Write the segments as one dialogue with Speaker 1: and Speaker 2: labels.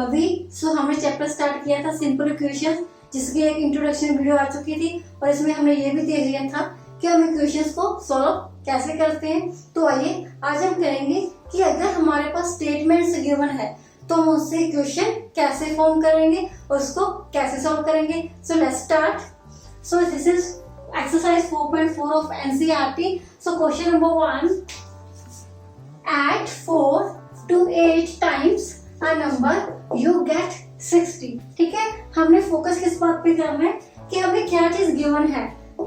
Speaker 1: अभी हमने chapter start किया था सिंपल इक्वेशन, जिसकी एक इंट्रोडक्शन वीडियो आ चुकी थी और इसमें हमने ये भी देख लिया था कि हम इक्वेशंस को सॉल्व कैसे करते हैं। तो आइए आज हम करेंगे कि अगर हमारे पास स्टेटमेंट्स गिवन है तो हम उससे इक्वेशन कैसे फॉर्म करेंगे और उसको कैसे सॉल्व करेंगे। सो let's start. So this is exercise 4.4 of NCERT. So question number 1, add 4 to 8 times a number you get 60. ठीक है, हमने फोकस किस बात पे करना है कि हमें क्या चीज गिवन है।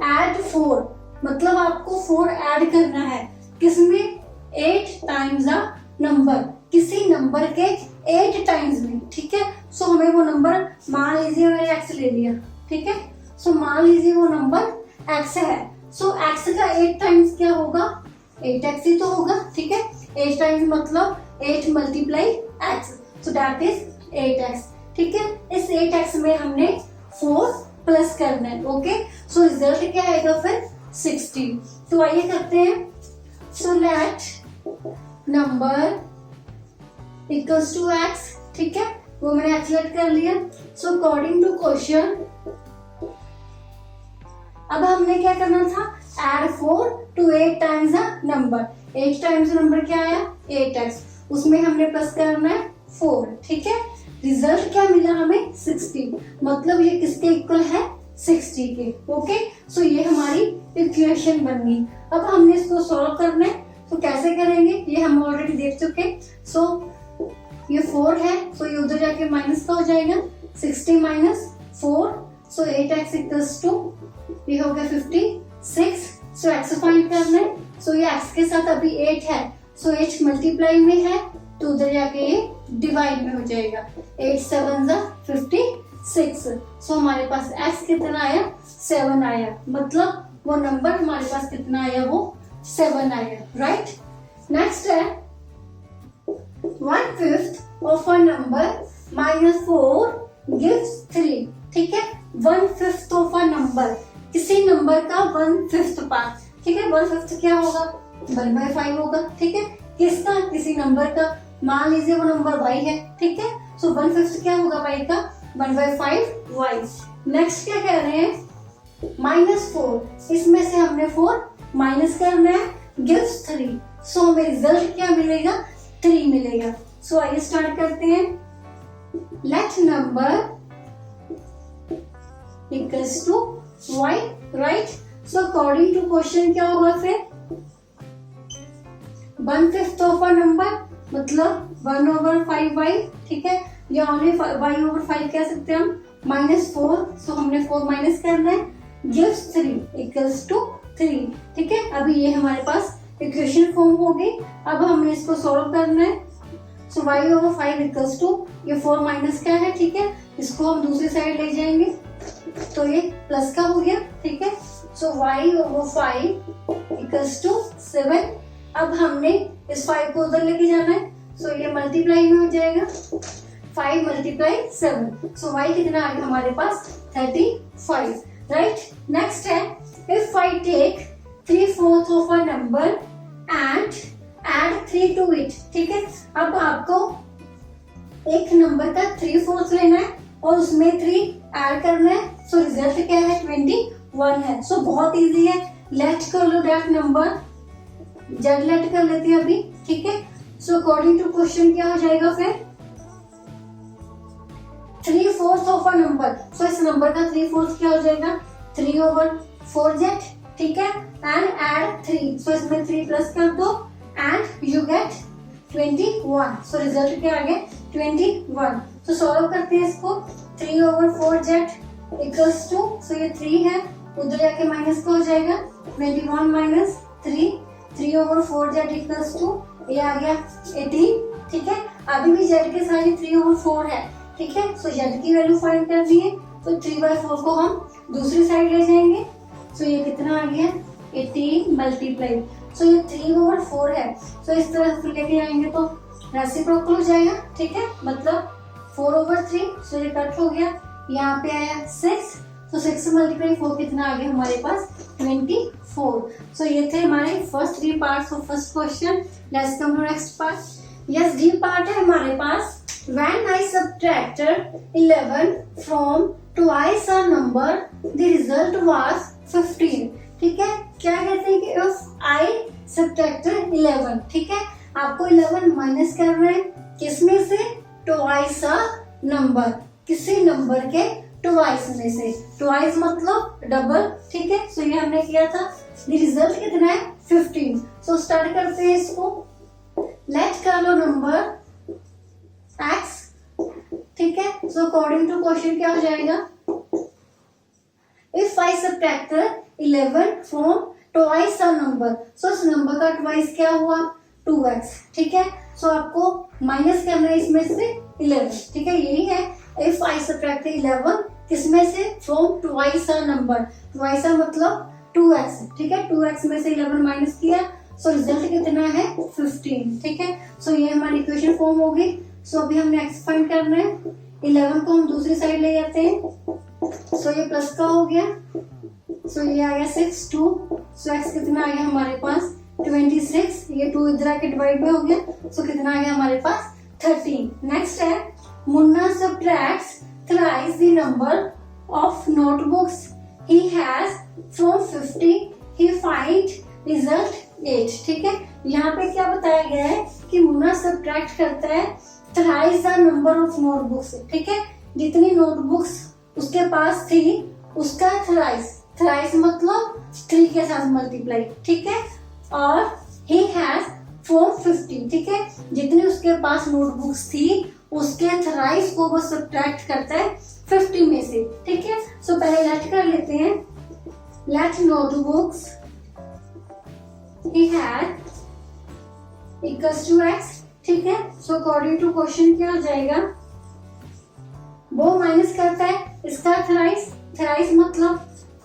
Speaker 1: add 4 मतलब आपको 4 ऐड करना है, किसमें 8 टाइम्स अ नंबर, किसी नंबर के 8 टाइम्स में। ठीक है, सो हमें वो नंबर मान लीजिए मैंने x ले लिया। ठीक है, सो मान लीजिए वो नंबर x है। सो x का 8 टाइम्स क्या होगा, 8x ही तो होगा। ठीक है, 8 टाइम्स मतलब 8 multiply x, so that is 8x। ठीक है, इस 8x में हमने 4 प्लस करना है। ओके, सो रिजल्ट क्या आएगा फिर 60। तो आइए करते हैं। So let number equals to x। ठीक है, वो मैंने x लेट कर लिया। सो अकॉर्डिंग टू क्वेश्चन अब हमने क्या करना था, add 4 to 8 times a number. 8 times number क्या आया 8x, उसमें हमने प्लस करना है 4। ठीक है, रिजल्ट क्या मिला हमें 60, मतलब ये किसके इक्वल है 60 के। ओके, सो ये हमारी इक्वेशन बन गई। अब हमने इसको सॉल्व करना है, तो कैसे करेंगे ये हम ऑलरेडी देख चुके। सो ये 4 है, सो ये उधर जाके माइनस का हो जाएगा, 60 minus 4, so 8x equals to ये हो गया 56। सो x फाइंड करना है। सो ये x के साथ अभी 8 है, सो 8 मल्टीप्लाई में है तो उधर जाके ये डिवाइड में हो जाएगा। 8 7 56। सो हमारे पास x कितना आया 7 आया, मतलब वो नंबर हमारे पास कितना आया वो 7 आया। राइट, नेक्स्ट है 1/5 ऑफ अ नंबर -4 गिव्स 3। ठीक है, 1/5 ऑफ अ नंबर, किसी नंबर का 1/5 पार्ट। ठीक है, 1/5 क्या होगा 1/5 होगा। ठीक है, किसका, किसी नंबर का, मान लीजिए वो नंबर y है। ठीक है, सो 1/5 क्या होगा y का 1/5 y। नेक्स्ट क्या कह रहे हैं -4, इसमें से हमने 4 माइनस करना है, गिव्स 3। सो हमें रिजल्ट क्या मिलेगा 3 मिलेगा। सो आइए स्टार्ट करते हैं। Let number equals to y, right. So according to question क्या होगा फिर 1/5 ऑफ अ नंबर मतलब 1/5y। ठीक है, या ओनली y/5 कह सकते हैं हम, -4, सो हमने 4 माइनस करना है, गिव्स 3 इक्वल्स टू 3। ठीक है, अभी ये हमारे पास इक्वेशन फॉर्म हो गई। अब हमें इसको सॉल्व करना है। सो y/5 इक्वल्स टू ये 4 माइनस का है। ठीक है, इसको हम दूसरी साइड ले जाएंगे तो ये प्लस का हो गया। ठीक है, सो y/5 इक्वल्स टू 7। अब हमने इस 5 को उधर लेके जाना है, सो ये मल्टीप्लाई में हो जाएगा 5 मल्टीप्लाई 7। सो y कितना आ गया हमारे पास 35। राइट, नेक्स्ट है if I take 3/4 of a number and add 3 to it. ठीक है, अब आपको एक नंबर का 3/4 लेना है और उसमें 3 ऐड करना है। सो रिजल्ट क्या है 21 है। सो बहुत इजी है, लेट कर लो दैट नंबर, जेड लेट कर लेते हैं अभी। ठीक है, सो अकॉर्डिंग टू क्वेश्चन क्या हो जाएगा फिर 3/4 ऑफ अ नंबर। सो इस नंबर का 3/4 क्या हो जाएगा 3/4z। ठीक है, एंड ऐड 3, सो इसमें 3 प्लस कर दो and you get 21। So result क्या आ गया 21। तो सॉल्व करते हैं इसको। 3/4z इक्वल्स टू, सो ये 3 है, उधर जाके माइनस का हो जाएगा 21 माइनस 3, 3/4z इक्वल्स टू ये आ गया 18। ठीक है, अभी भी z के साथ 3/4 है। ठीक है, सो z की वैल्यू फाइंड करनी है, तो 3/4 को हम दूसरी साइड ले जाएंगे। सो ये कितना आ गया 18 मल्टीप्लाई, सो ये 3/4 है। सो इस तरह से लेके जाएंगे तो रेसिप्रोकल हो जाएगा। ठीक है, मतलब 4/3, सो ये कट हो गया, यहाँ पे आया 6, तो 6 मल्टीप्लाई 4 कितना आ गया हमारे पास 24। सो ये थे हमारे first 3 parts of first question. Let's come to next part. Yes, D part है हमारे पास When I subtracted 11 from twice a number, the result was 15. ठीक है, क्या कहते हैं कि if I subtracted 11, ठीक है, आपको 11 माइनस करना है किसमें से, twice a number, किसी नंबर के ट्वाइस में से, ट्वाइस मतलब डबल, ठीक है। सो ये हमने किया था, रिजल्ट कितना है 15। सो स्टार्ट करते हैं इसको, लेट कर लो नंबर x, ठीक है। सो अकॉर्डिंग टू क्वेश्चन क्या हो जाएगा, if I subtracted 11 from twice a number, सो इस नंबर का ट्वाइस क्या हुआ 2x, ठीक है। सो आपको माइनस करना है इसमें से 11, ठीक है, यही है इफ I subtracted 11 किसमें से, from twice a number, twice a मतलब 2x, ठीक है, 2x में से 11 माइनस किया, सो रिजल्ट कितना है 15, ठीक है। सो ये हमारी इक्वेशन फॉर्म होगी। सो अभी हमने x फाइंड करना है, 11 को हम दूसरी साइड ले जाते हैं, सो ये प्लस का हो गया, सो ये आ गया 6 2, सो x कितना आ गया हमारे पास 26, ये 2 इधर आके डिवाइड में हो गया, सो कितना आ गया हमारे पास 13। नेक्स्ट है, Munna subtracts thrice the number of notebooks he has from 50, he find result 8, ठीक है। यहाँ पे क्या बताया गया है कि मुन्ना सब्ट्रैक्ट करता है thrice the number of notebooks, ठीक है, जितनी नोटबुक्स उसके पास थी उसका थ्राइस, थ्राइस मतलब 3 के साथ मल्टीप्लाई, ठीक है, और he has from 50, ठीक है, जितनी उसके पास नोटबुक्स थी उसके थ्राइस को वो सब्ट्रैक्ट करता है 50 में से, ठीक है। सो पहले लेट कर लेते हैं, let notebooks he had equals to x, ठीक है। सो अकॉर्डिंग टू क्वेश्चन क्या हो जाएगा, वो माइनस करता है इसका थ्राइस, थ्राइस मतलब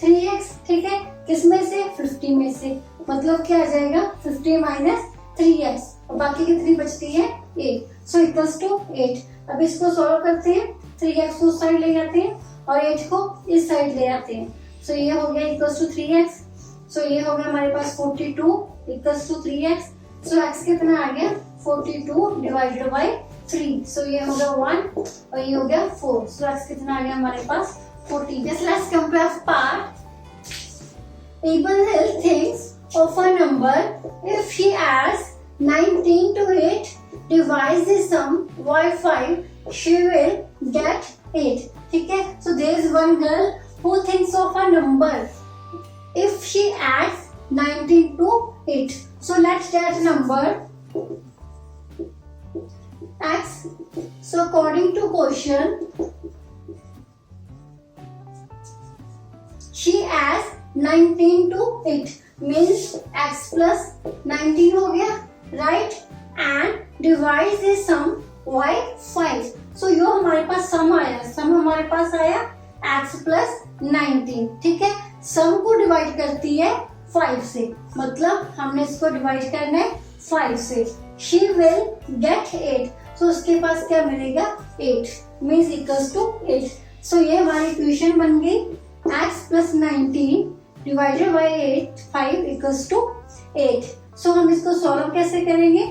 Speaker 1: 3x, ठीक है, किसमें से 50 में से, मतलब क्या आ जाएगा 50 माइनस 3x, और बाकी की 3 बचती है 8, सो इक्वल्स टू 8। अब इसको सॉल्व करते हैं, 3x को उस साइड ले जाते हैं और 8 को इस साइड ले आते हैं, सो ये हो गया इक्वल्स टू 3x, सो ये हो गया हमारे पास 42 equals to 3x, so x कितना आ गया 42 डिवाइडेड बाय 3, सो ये हो गया 1 और ये हो गया 4, सो x कितना आ गया हमारे पास 14। Just let's compare part. Abel thinks of a number if he adds 19 to it, divides the sum by 5, she will get 8, ठीक है। So there is one girl who thinks of a number if she adds 19 to it. So let that number x. So according to question, she adds 19 to it, means x plus 19 हो गया, right, and divides the sum by 5. So यो हमारे पास सम आया, सम हमारे पास आया x plus 19, ठीक है, सम को divide करती है 5 से, मतलब हमने इसको डिवाइड करना है 5 से, she will get 8, so उसके पास क्या मिलेगा 8, means equals to 8। so ये हमारी इक्वेशन बन गई x plus 19 divided by 8, 5 equals to 8। so हम इसको सॉल्व कैसे करेंगे,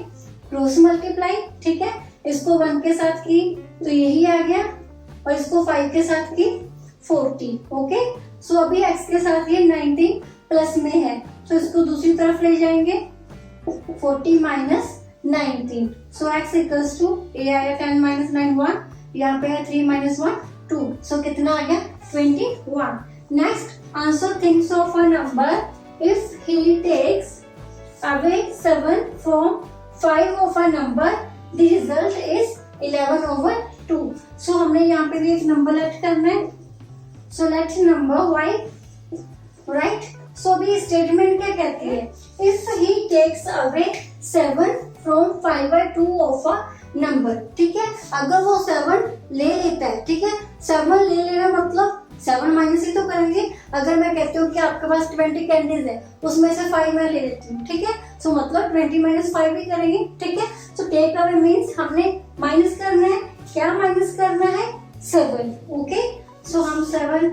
Speaker 1: क्रॉस मल्टीप्लाई, ठीक है, इसको 1 के साथ की तो यही आ गया और इसको 5 के साथ की 40, ओके। सो अभी x के साथ ये 19 प्लस में है, तो इसको दूसरी तरफ ले जाएंगे 40 minus 19, so x equals to ये आया 10 माइनस 9 1, यहाँ पे है 3 माइनस 1 2, सो कितना आ गया 21। Next, answer thinks of a number if he takes away 7 from 5 of a number, the result is 11 over 2। so हमने यहाँ पे भी एक नंबर लेट करना है, so let number y, right। so अभी स्टेटमेंट क्या कहती है, if he takes away 7 from 5/2 of a number, ठीक है, अगर वो 7 ले लेता है, ठीक है, 7 ले लेना मतलब 7 माइनस ही तो करेंगे, अगर मैं कहती हूँ कि आपके पास 20 कैंडीज है उसमें से 5 मैं ले लेती हूँ, ठीक है, सो मतलब 20 माइनस 5 ही करेंगे, ठीक है। सो टेक अवे मीन्स हमने माइनस करना है, क्या माइनस करना है 7, ओके। सो हम 7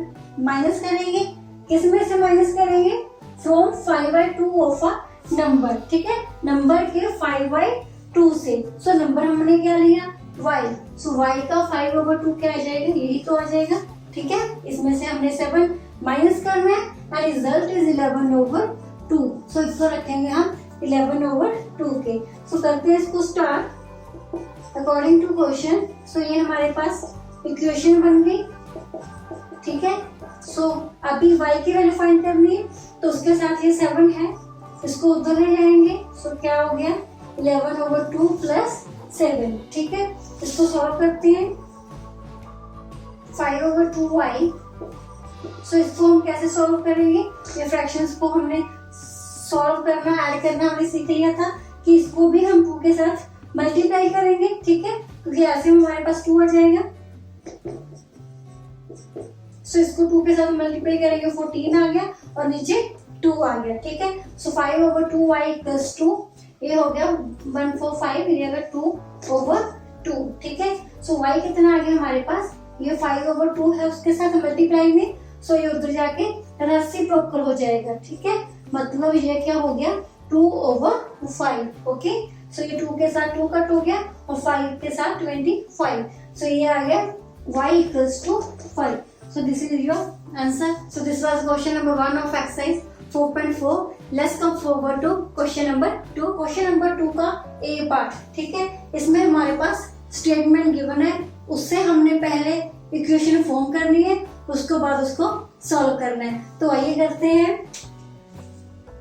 Speaker 1: माइनस करेंगे, किस में से माइनस करेंगे, फ्रॉम 5/2 ऑफ अ नंबर, ठीक है, नंबर के 5/2 से। सो नंबर हमने क्या लिया y, सो y का 5/2 क्या आ जाएगा, यही तो आ जाएगा, ठीक है। इसमें से हमने 7 माइनस करना है एंड रिजल्ट इज 11/2, सो इसको रखेंगे हम 11/2 के। सो करते हैं इसको स्टार्ट अकॉर्डिंग टू क्वेश्चन। सो ये हमारे पास इक्वेशन बन गई, ठीक है। सो अभी y की वैल्यू फाइंड करनी है, तो उसके साथ ये 7 है, इसको उधर ले जाएंगे। सो क्या हो गया 11/2 प्लस 7, ठीक है। इसको सॉल्व करते हैं 5/2y। सो इसको हम कैसे सॉल्व करेंगे, ये फ्रैक्शंस को हमने सॉल्व करना, ऐड करना हमने सीख लिया था कि इसको भी हम 2 के साथ मल्टीप्लाई करेंगे, ठीक है, क्योंकि ऐसे में हमारे पास 2 आ जाएगा। सो इसको 2 के साथ मल्टीप्लाई करेंगे, 14 आ गया और नीचे 2 आ गया, ठीक है। सो 5/2y इक्वल्स टू, ये हो गया 145, ये होगा 2/2, ठीक है। सो y कितना आ गया हमारे पास, ये 5/2 है, उसके साथ मल्टीप्लाई में, सो ये उधर जाके रेसिप्रोकल हो जाएगा, ठीक है। मतलब ये क्या हो गया 2/5, ओके। सो ये 2 के साथ 2 कट हो गया और 5 के साथ 25, सो ये आ गया y equals to 5। So this is your answer. So this was question number 1 of exercise 4.4. Let's come forward to question number 2. Question number 2 का A पार्ट, ठीक है। इसमें हमारे पास स्टेटमेंट गिवन है, उससे हमने पहले इक्वेशन फॉर्म करनी है, उसके बाद उसको सॉल्व करना है। तो आइए करते हैं।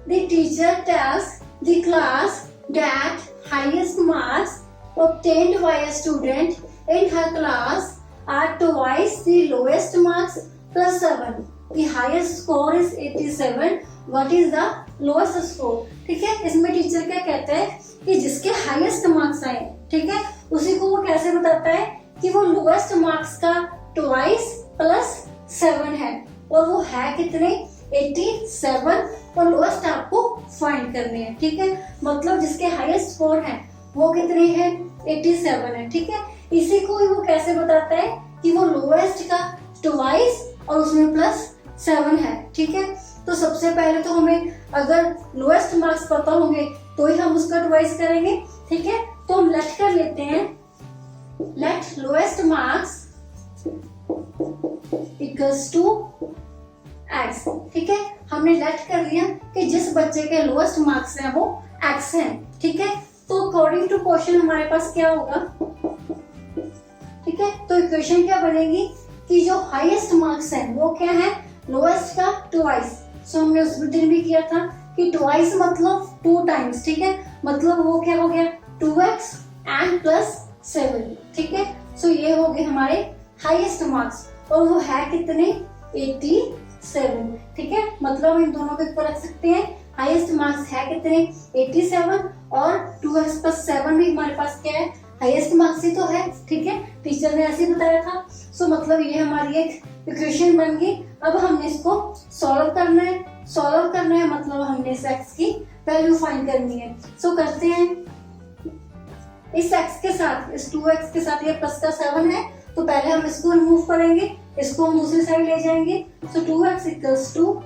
Speaker 1: The teacher tells the class that highest marks obtained by a student in her class are twice the lowest marks plus 7. The highest score is 87. What is the lowest score? ठीक है। इसमें teacher क्या कहता है कि जिसके highest marks आए, ठीक है, उसी को वो कैसे बताता है कि वो लोएस्ट मार्क्स का ट्वाइस प्लस 7 है, और वो है कितने 87, और लोएस्ट आपको फाइंड करने हैं, ठीक है। मतलब जिसके हाईएस्ट स्कोर है वो कितने हैं 87 है, ठीक है। इसी को वो कैसे बताता है कि वो लोएस्ट का ट्वाइस और उसमें प्लस 7 है, ठीक है। तो सबसे पहले तो हमें अगर लोएस्ट मार्क्स पता होंगे तो ही हम उसका ट्वाइस करेंगे, ठीक है। तो हम लेट कर लेते हैं, let lowest marks equals to x, ठीक है। हमने लेट कर लिया कि जिस बच्चे के लोएस्ट मार्क्स हैं वो x हैं, ठीक है। तो अकॉर्डिंग टू क्वेश्चन हमारे पास क्या होगा, ठीक है। तो इक्वेशन क्या बनेगी कि जो हाईएस्ट मार्क्स है वो क्या है लोएस्ट का ट्वाइस। सो हमने उस दिन भी किया था कि ट्वाइस मतलब 2 टाइम्स, ठीक है। मतलब वो क्या हो गया 2x एंड प्लस 7, ठीक है। सो ये हो गए हमारे हाईएस्ट मार्क्स, और वो है कितने 87, ठीक है। मतलब इन दोनों के ऊपर रख सकते हैं, हाईएस्ट मार्क्स है कितने 87, और 2x प्लस 7 भी हमारे पास क्या है हाईएस्ट मार्क्स ही तो है, ठीक है। टीचर ने ऐसे ही बताया था। सो मतलब ये हमारी एक इक्वेशन बन गई। अब हमने इसको सॉल्व करना है, सॉल्व करना है मतलब हमने इस x की वैल्यू फाइंड करनी है। सो करते हैं, इस x के साथ, इस 2x के साथ ये प्लस का 7 है, तो पहले हम इसको रिमूव करेंगे, इसको हम दूसरी साइड ले जाएंगे। सो 2x इक्वल्स टू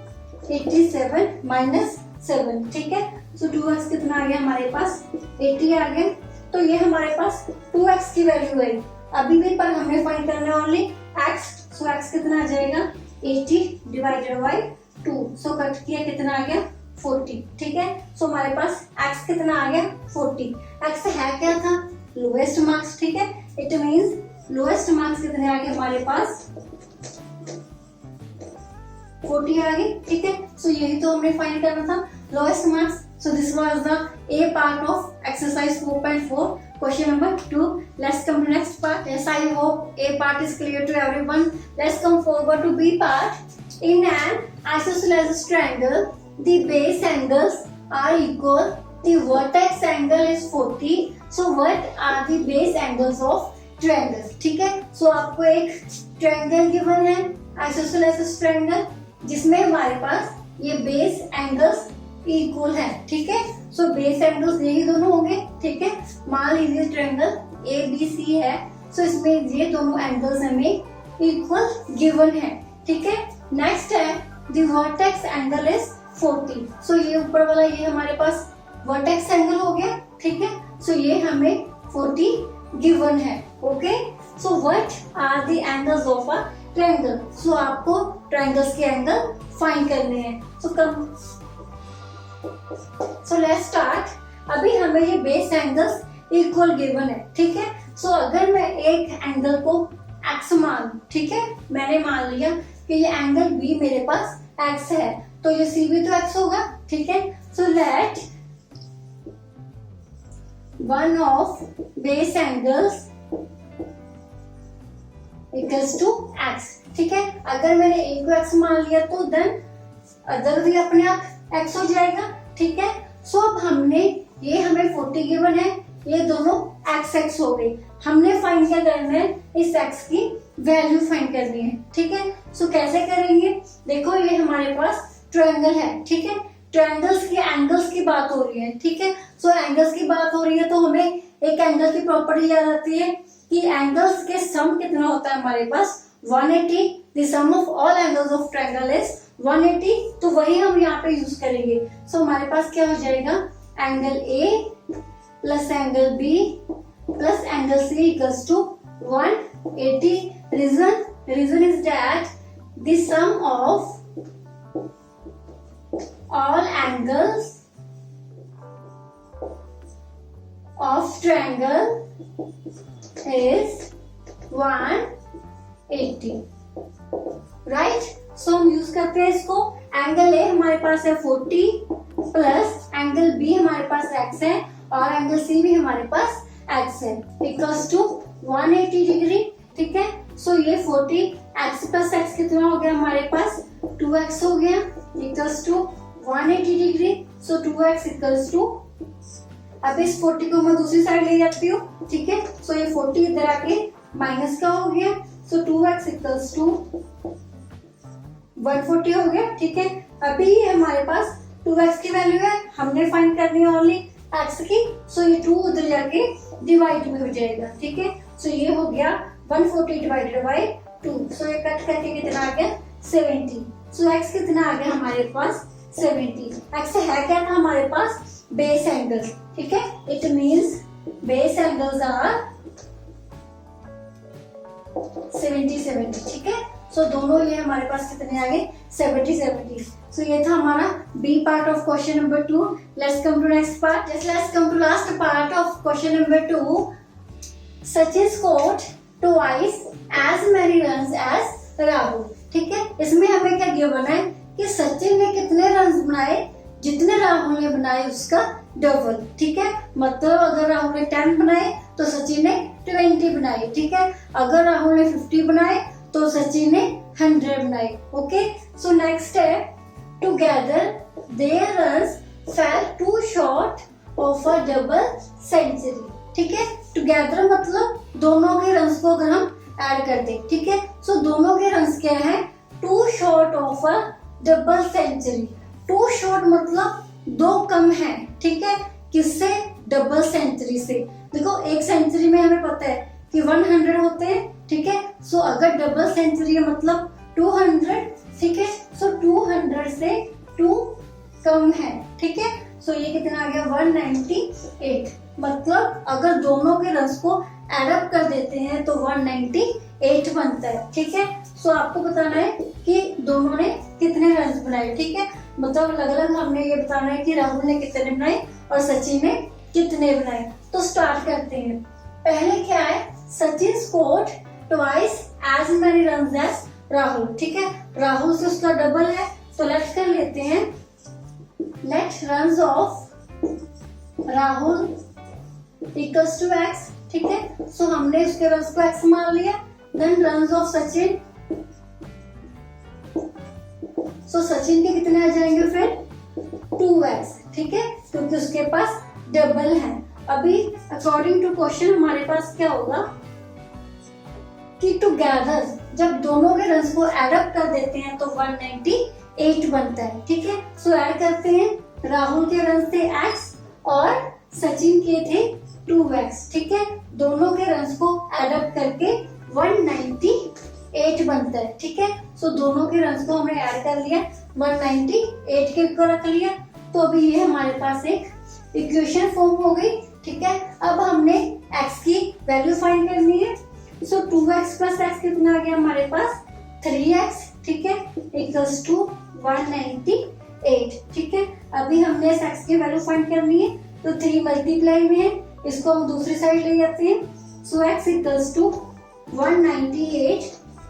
Speaker 1: 87 माइनस 7, ठीक है। सो 2x कितना आ गया हमारे पास 80 आ गया। तो ये हमारे पास 2x की वैल्यू है अभी भी, पर हमने फाइंड करना है ओनली x। सो x कितना आ जाएगा 80 डिवाइडेड बाय 2। सो कट किया कितना आ गया 40, ठीक है। सो हमारे पास x कितना आ गया 40। x है क्या था लोएस्ट मार्क्स, ठीक है। इट मींस लोएस्ट मार्क्स कितने आ गए हमारे पास 40 आ गए, ठीक है। सो यही तो हमने फाइंड करना था lowest marks. So this was the A part of exercise 4.4 question number 2. Let's come to next part. Yes, I hope A part is clear to everyone. Let's come forward to B part. In an isosceles triangle, the base angles are equal. The vertex angle is 40. So what are the base angles of triangles? ठीक है। So आपको एक triangle given है, isosceles triangle, जिसमें हमारे पास ये base angles equal है, ठीक है। सो बेस एंगल्स यही दोनों होंगे, ठीक है। मान लीजिए ट्रायंगल ABC है, सो इसमें ये दोनों एंगल्स हमें इक्वल गिवन है, ठीक है। नेक्स्ट है द वर्टेक्स एंगल इज 40। सो ये ऊपर वाला ये हमारे पास वर्टेक्स एंगल हो गया, ठीक है। सो ये हमें 40 गिवन है। Okay, so what are the angles of a triangle. So आपको ट्रायंगल्स के एंगल फाइंड करने हैं। So let's start. अभी हमें ये बेस एंगल्स इक्वल गिवन है, ठीक है। सो अगर मैं एक एंगल को x मान, ठीक है, मैंने मान लिया कि ये एंगल B मेरे पास x है, तो ये C भी तो x होगा, ठीक है। So let one of base angles equals to x, ठीक है। अगर मैंने A को x मान लिया तो देन अदर भी अपने आप x हो जाएगा, ठीक है। सो अब हमने ये हमें 40 गिवन है, ये दोनों x हो गई। हमने फाइंड क्या करना है, इस x की वैल्यू फाइंड करनी है, ठीक है। सो कैसे करेंगे, देखो ये हमारे पास ट्रायंगल है, ठीक है। ट्रायंगल्स की एंगल्स की बात हो रही है, ठीक है। सो एंगल्स की बात हो रही है तो हमें एक एंगल की प्रॉपर्टी याद आती है कि एंगल्स के सम कितना होता है हमारे पास 180। The sum of all angles of triangle is 180, तो वही हम यहाँ पे यूज करेंगे। सो हमारे पास क्या हो जाएगा, angle A plus angle B plus angle C equals to 180। Reason is that the sum of all angles of triangle is 180, right? So हम यूज करते हैं इसको। एंगल A हमारे पास है 40 प्लस एंगल B हमारे पास x है और एंगल C भी हमारे पास x है, इक्वल्स टू 180 डिग्री, ठीक है। सो ये 40 x प्लस x कितना हो गया हमारे पास 2x हो गया, equals to 180 degree. So 2x equals to, अब इस 40 को मैं दूसरी साइड ले जाती हूँ, ठीक है। सो ये 40 इधर आके माइनस का हो गया, सो 2x इक्वल्स टू 140 हो गया, ठीक है। अभी ये हमारे पास 2x की वैल्यू है, हमने फाइंड करनी है ओनली x की। सो ये 2 उधर जाके डिवाइड में हो जाएगा, ठीक है। सो ये हो गया 140 डिवाइडेड बाय 2। सो ये कट करके कितना आ गया 70। सो x कितना आ गया हमारे पास 70। x है क्या था हमारे पास बेस एंगल, ठीक है। It means base angles are 70, ठीक है। सो दोनों ये हमारे पास कितने आ गए 70। सो ये था हमारा B part of question number 2। Let's come to next part. Let's come to last part of question number 2। Sachin scored twice as many runs as Rahul, ठीक है। इसमें हमें क्या गिवन है कि सचिन ने कितने रन्स बनाए जितने राहुल ने बनाए उसका डबल, ठीक है। मतलब अगर राहुल ने 10 बनाए तो सचिन ने 20 बनाए, ठीक है। अगर राहुल ने 50 बनाए तो सचिन ने 100 बनाए। ओके, सो नेक्स्ट है together their runs fell two short of a double century, ठीक है। टुगेदर मतलब दोनों के रन्स को अगर हम ऐड कर दें, ठीक है। सो दोनों के रन्स क्या है, two short of a double century. Two short मतलब दो कम है, ठीक है। किससे, डबल सेंचुरी से। देखो एक सेंचुरी में हमें पता है कि 100 होते हैं, ठीक है। सो अगर डबल सेंचुरी है मतलब 200, ठीक है। सो 200 से 2 कम है, ठीक है। सो ये कितना आ गया 198। मतलब अगर दोनों के रन्स को एड अप कर देते हैं तो 198 बनता है, ठीक है। सो आपको बताना है कि दोनों ने कितने रन्स बनाए, ठीक है। मतलब अलग अलग हमने ये बताना है कि राहुल ने कितने बनाए और सचिन ने कितने बनाए। तो स्टार्ट करते हैं। पहले क्या है, Sachin scored twice as many runs as Rahul, ठीक है। राहुल से उसका डबल है तो लेट्स कर लेते हैं, let runs of Rahul equals to x, ठीक है। सो हमने उसके रन्स को x मान लिया। देन रन्स ऑफ सचिन, सो सचिन के कितने आ जाएंगे फिर 2x, ठीक है, क्योंकि उसके पास डबल है। अभी अकॉर्डिंग टू क्वेश्चन हमारे पास क्या होगा कि टुगेदर जब दोनों के रन्स को एड अप कर देते हैं तो 198 बनता है, ठीक है। सो ऐड करते हैं, राहुल के रन्स थे x और सचिन के थे 2x, ठीक है। दोनों के रन्स को एड अप करके 198 बनता है, ठीक है। सो दोनों के रन्स को हमने ऐड कर लिया, 198 के ऊपर रख लिया। तो अभी ये हमारे पास एक इक्वेशन फॉर्म हो गई, ठीक है। अब हमने x की वैल्यू फाइंड करनी है। सो 2x प्लस x कितना आ गया हमारे पास 3x, ठीक है, इक्वल्स टू 198, ठीक है। अभी हमने इस x की वैल्यू फाइंड करनी है, तो 3 मल्टीप्लाई में है, इसको हम दूसरी साइड ले जाते हैं। So x equals to 198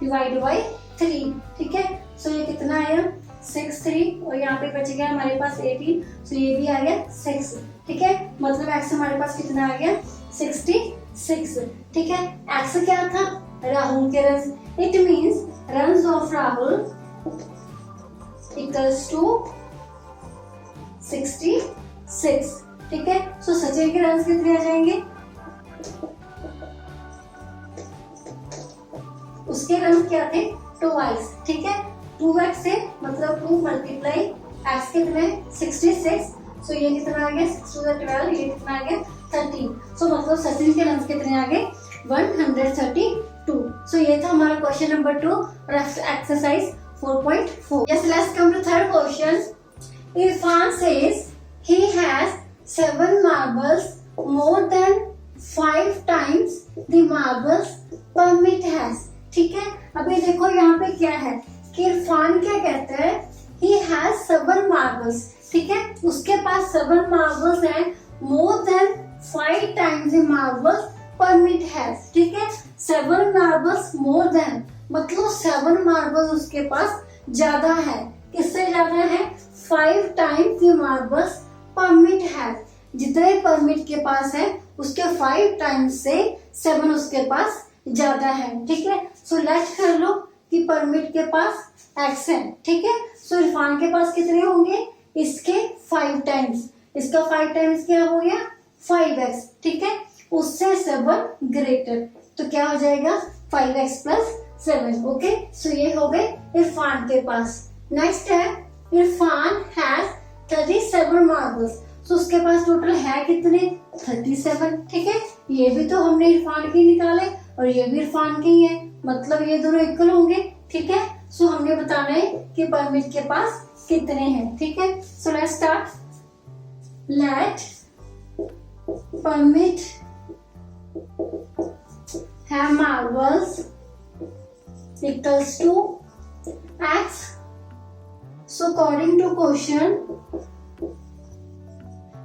Speaker 1: divide by 3, ठीक है। सो ये कितना आया 63 और यहाँ पे बच गया हमारे पास 18, सो ये भी आ गया 6, ठीक है। मतलब x हमारे पास कितना आ गया 66, ठीक है। x क्या था राहुल के runs, it means runs of Rahul equals to 66, ठीक है। सो सचिन के रन्स कितने आ जाएंगे, उसके रन क्या थे 2x, ठीक है। 2x से मतलब 2 मल्टीप्लाई x कितने 66, सो ये कितना आ गया 6 to the 12, ये कितना आ गया 13, सो मतलब सचिन के रन कितने आ गए 132। सो ये था हमारा क्वेश्चन नंबर 2 और exercise 4.4। Yes, let's come to third question. Irfan says he has 7 marbles more than 5 times the marbles permit has, ठीक है। अभी देखो यहाँ पे क्या है कि इरफान क्या कहता है, he has 7 marbles, ठीक है, उसके पास 7 marbles हैं more than 5 times the marbles permit has, ठीक है। 7 marbles more than मतलब 7 marbles उसके पास ज्यादा है, किससे ज्यादा है 5 times the marbles permit has, जितने परमिट के पास है उसके 5 टाइम्स से 7 उसके पास ज्यादा है, ठीक है। सो लेट कर लो कि परमिट के पास x है, ठीक है। सो इरफान के पास कितने होंगे, इसके 5 टाइम्स, इसका 5 टाइम्स क्या हो गया 5x, ठीक है, उससे 7 ग्रेटर, तो क्या हो जाएगा 5x प्लस 7, ओके। सो ये हो गए इरफान के पास। नेक्स्ट है इरफान हैज 37 मार्बल्स, तो उसके पास टोटल है कितने 37, ठीक है। ये भी तो हमने इरफान के निकाले और ये भी इरफान के ही है, मतलब ये दोनों इक्वल होंगे, ठीक है। सो हमने बताना है कि परमिट के पास कितने हैं, ठीक है। So let's start, let permit have marbles equals to x. So according to question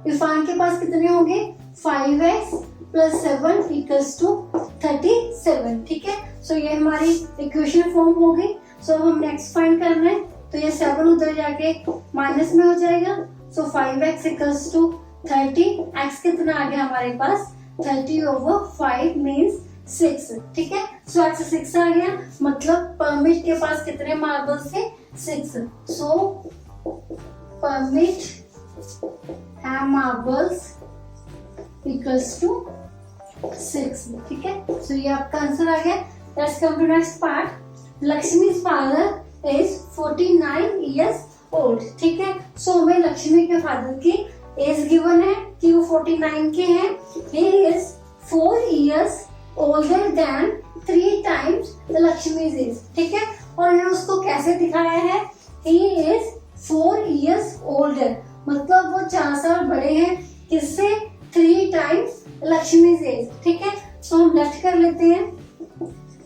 Speaker 1: Irfan के पास कितने होंगे 5x प्लस 7 इक्वल्स टू 37, ठीक है। सो ये हमारी इक्वेशन फॉर्म हो गई। सो हम नेक्स्ट फाइंड करना है, तो ये 7 उधर जाके माइनस में हो जाएगा। सो 5x इक्वल्स टू 30, x कितना आ गया हमारे पास 30 over 5 मीन्स 6, ठीक है। सो x 6 आ गया, मतलब परमिट के पास कितने मार्बल्स थे 6। सो permit have marbles equals to 6, ठीक है। सो ये आपका आंसर आ गया। Let's come to next part, Lakshmi's father is 49 years old, ठीक है। सो हमें लक्ष्मी के फादर की एज गिवन है कि वो 49 के हैं। he is 4 years older than 3 times the Lakshmi's age, ठीक है। और ये उसको कैसे दिखाया है, he is 4 years older, मतलब वो 4 साल बड़े हैं किससे 3 टाइम्स लक्ष्मी's एज, ठीक है। सो हम लेट कर लेते हैं,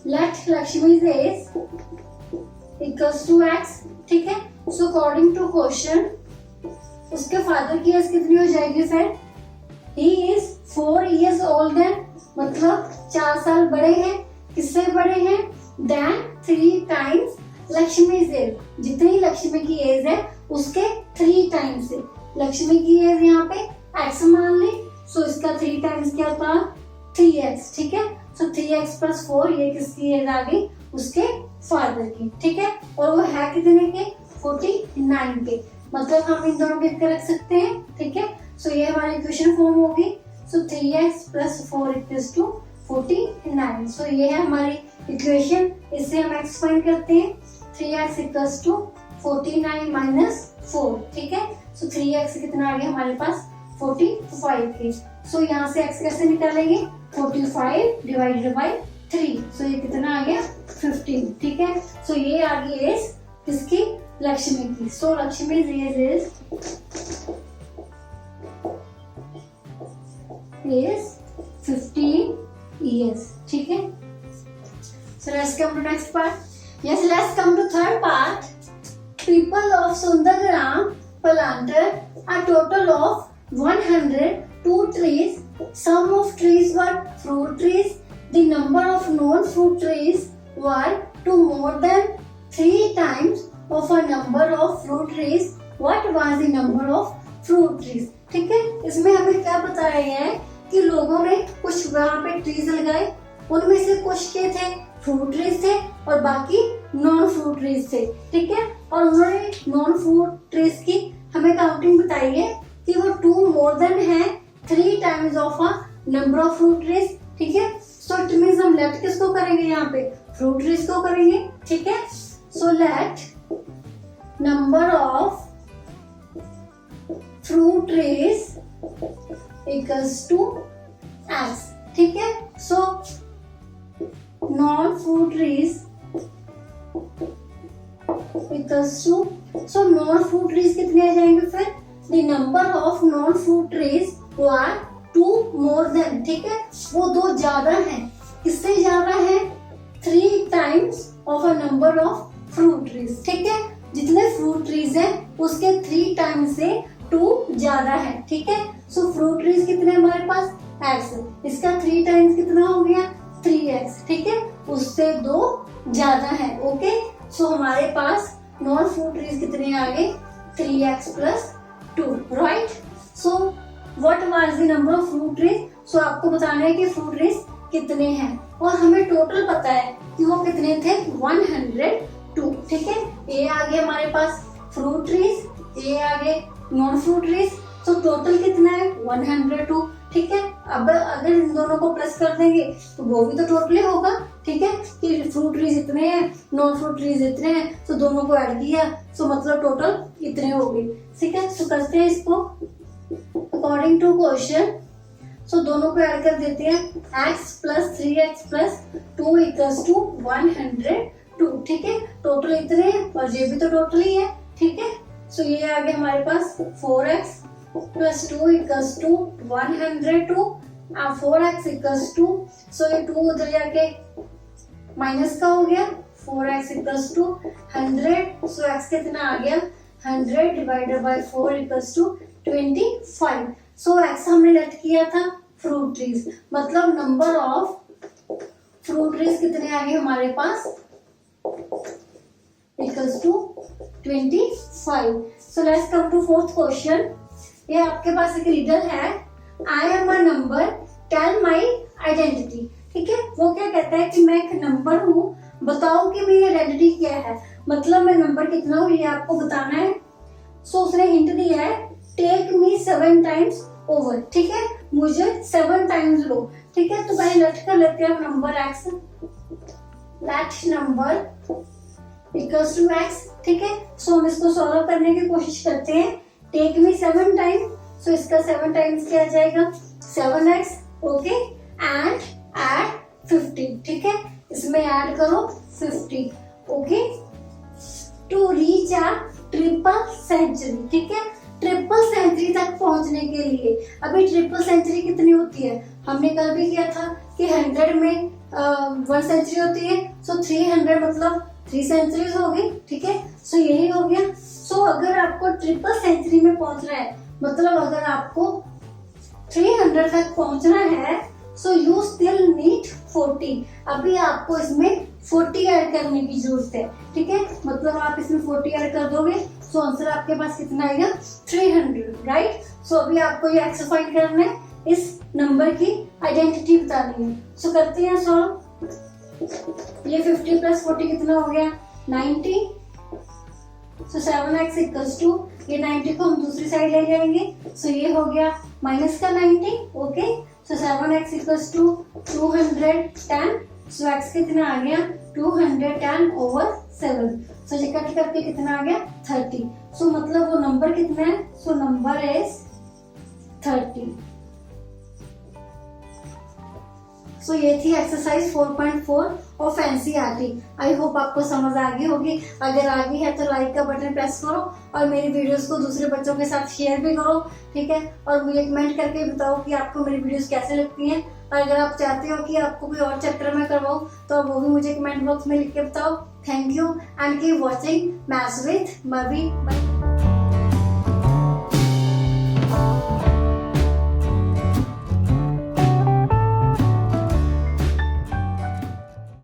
Speaker 1: let Lakshmi's age equals to x, ठीक है। सो अकॉर्डिंग टू क्वेश्चन उसके फादर की एज कितनी हो जाएगी फिर, he is 4 years older, मतलब 4 साल बड़े हैं, किससे बड़े हैं than 3 टाइम्स लक्ष्मी's एज, जितनी लक्ष्मी की एज है उसके 3 टाइम्स से। लक्ष्मी की एज यहाँ पे x मान ली, सो इसका 3 टाइम्स क्या था 3x, ठीक है। सो 3x प्लस 4 ये किसकी एज आ गई उसके फादर की, ठीक है। और वो है कितने के 49 के, मतलब हम इन दोनों के रख सकते हैं, ठीक है। सो ये हमारी इक्वेशन फॉर्म होगी। सो 3x प्लस 4 इक्वल्स टू 49। सो ये है हमारी इक्वेशन, इससे हम x फाइंड करते हैं। 3x इक्वल्स टू 49 माइनस 4, ठीक है। सो 3x कितना आ गया हमारे पास 45 के। सो यहाँ से x कैसे निकालेंगे 45 डिवाइडेड बाई 3, सो ये कितना आ गया 15, ठीक है। सो ये आ गई एज किसकी लक्ष्मी की। So Lakshmi age is 15 next part. Yes, let's come to third part. People of Sundargram planted a total of 102 trees. Some of trees were fruit trees. The number of non-fruit trees were to more than 3 times of a number of fruit trees. What was the number of fruit trees? ठीक है, इसमें हमें क्या बताया गया है कि लोगों ने कुछ वहाँ पे ट्रीज लगाए, उनमें से कुछ के थे फ्रूट ट्रीज थे और बाकी नॉन फ्रूट ट्रीज थे। ठीक है, और उन्होंने नॉन फ्रूट ट्रीज की हमें काउंटिंग बताई है कि वो 2 मोर देन है 3 times of a number of fruit trees. ठीक है, सो इट मींस हम लेट किसको करेंगे, यहाँ पे फ्रूट ट्रीज को करेंगे। ठीक है, so let number of fruit trees equals to x. ठीक है, so non fruit trees equals to, so non fruit trees कितने आ जाएंगे फिर, the number of non fruit trees were 2 more than. ठीक है, वो 2 ज्यादा है, किससे ज्यादा है, 3 times of a number of fruit trees. ठीक है, जितने फ्रूट ट्रीज है उसके 3 टाइम्स से 2 ज्यादा है। ठीक है, सो फ्रूट ट्रीज कितने हमारे पास, x, इसका 3 टाइम्स कितना हो गया, 3x। ठीक है, उससे 2 ज्यादा है। ओके, सो हमारे पास नॉन फ्रूट ट्रीज कितने आ गए, 3x plus 2, right. So what was the number of fruit trees, so आपको बताना है कि फ्रूट ट्रीज कितने हैं और हमें टोटल पता है कि वो कितने थे, 102। ठीक है, ये आ गए हमारे पास फ्रूट ट्रीज, ये आ गए नॉन फ्रूट ट्रीज, तो टोटल कितना है 102। ठीक है, अब अगर इन दोनों को प्लस कर देंगे तो वो भी तो टोटल ही होगा। ठीक है, कि फ्रूट ट्रीज इतने हैं, नॉन फ्रूट ट्रीज इतने हैं, तो दोनों को ऐड किया, सो मतलब टोटल इतने हो गए। ठीक है, सो करते हैं इसको अकॉर्डिंग टू क्वेश्चन। सो दोनों को ऐड कर देते हैं, x plus 3x plus 2 equals to 102। ठीक है, टोटल इतने हैं और ये भी तो टोटल ही है। ठीक है, सो ये आ गया हमारे पास 4x plus 2 equals to 102, 4x equals to, so ये 2 उधर जाके माइनस का हो गया, 4x equals to 100, so x कितना आ गया, 100 divided by 4 equals to 25। So x हमने लेट किया था फ्रूट ट्रीज, मतलब नंबर ऑफ फ्रूट ट्रीज कितने आ गए हमारे पास, equals to 25। So let's come to fourth question. ये आपके पास एक रीडर है, I am a number tell my identity. ठीक है, वो क्या कहता है कि मैं एक नंबर हूँ, बताओ कि मेरी आइडेंटिटी क्या है, मतलब मैं नंबर कितना हूँ ये आपको बताना है। सो उसने हिंट दिया है, टेक मी 7 टाइम्स ओवर। ठीक है, मुझे 7 टाइम्स लो। ठीक है, तो पहले लेट कर लेते हैं number x, let number equals to x। ठीक है, सो हम इसको सॉल्व करने की कोशिश करते हैं, टेक मी 7 टाइम, सो इसका 7 टाइम्स क्या आ जाएगा, 7x। Okay, and add 50। ठीक है, इसमें ऐड करो 50। Okay, to reach a triple century. ठीक है, ट्रिपल सेंचुरी तक पहुंचने के लिए, अभी ट्रिपल सेंचुरी कितनी होती है, हमने कल भी किया था कि 100 में 1 सेंचुरी होती है, सो 300 मतलब 3 सेंचुरीज हो गई। ठीक है, सो यही हो गया। सो अगर आपको ट्रिपल सेंचुरी में पहुंचना है, मतलब अगर आपको 300 तक पहुंचना है, सो यू स्टिल नीड 40। अभी आपको इसमें 40 ऐड करने की जरूरत है। ठीक है, मतलब आप इसमें 40 ऐड कर दोगे, सो आंसर आपके पास कितना आएगा, 300, राइट। सो अभी आपको ये एक्स फाइंड करना है, इस नंबर की आइडेंटिटी बतानी है। सो करते हैं सॉल्व। ये 50 प्लस 40 कितना हो गया, 90। सो 7x इक्वल्स टू, ये 90 को हम दूसरी साइड ले जाएंगे, सो ये हो गया माइनस का 90। Okay, so 7x equals to 210, so x कितना आ गया, 210 ओवर 7। सो ये कट करके कितना आ गया, 30। सो मतलब वो नंबर कितना है, सो नंबर इज 30। सो ये थी exercise 4.4 of NCERT. I hope आपको समझ आ गई होगी। अगर आ गई है तो लाइक का बटन प्रेस करो और मेरी वीडियोस को दूसरे बच्चों के साथ शेयर भी करो। ठीक है, और मुझे कमेंट करके बताओ कि आपको मेरी वीडियोस कैसे लगती हैं। और अगर आप चाहते हो कि आपको कोई और चैप्टर में करवाऊँ तो आप वो भी मुझे कमेंट बॉक्स में लिख के बताओ। Thank you and keep watching maths with मवी।